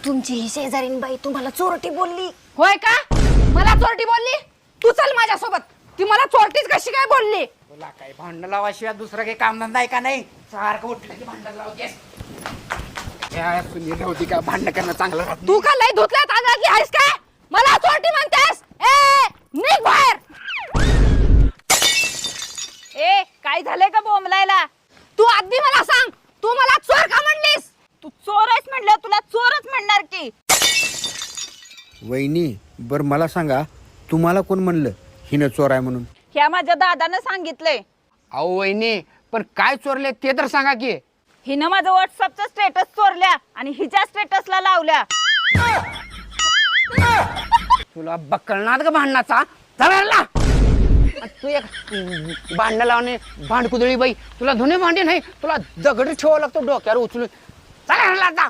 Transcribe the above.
तुमची ही शेजारीन बाई तुम्हाला चोरटी बोलली. होय का? मला चोरटी बोलली? तू चल माझ्यासोबत. ती मला चोरटीच कशी काय बोलली? तुला काही भांडण लावाशिवाय दुसरं काही कामधंदा आहे का नाही? सारखं उठलं की भांडण लावतेस. या सुनील होती का भांडण करणं चांगलं राहत तू का लय धुतल्यात आगा की आहेस काय? मला चोरटी म्हणतेस? ए निघ बाहेर. ए काय झालंय का बोंबलायला? तू आधी मला सांग, तू मला चोर का म्हणलीस? तू चोर आहेस म्हणलं, तुला चोरच म्हणणार की. वहिनी बर मला सांगा, तुम्हाला कोण म्हणलं हिनं चोर आहे म्हणून? ह्या माझ्या दादानं सांगितलंय. अहो वहिनी, पण काय चोरले ते तर सांगा की. हिनं माझं व्हॉट्सअपचं स्टेटस चोरल्या आणि हिच्या स्टेटसला लावल्या. तुला बकलणार का भांडणाचा? चला तू एक भांडण लावणे भांडकुदळी बाई. तुला धुणे भांडे नाही, तुला दगड ठेवावं लागतो डोक्यावर उचलून. चला आता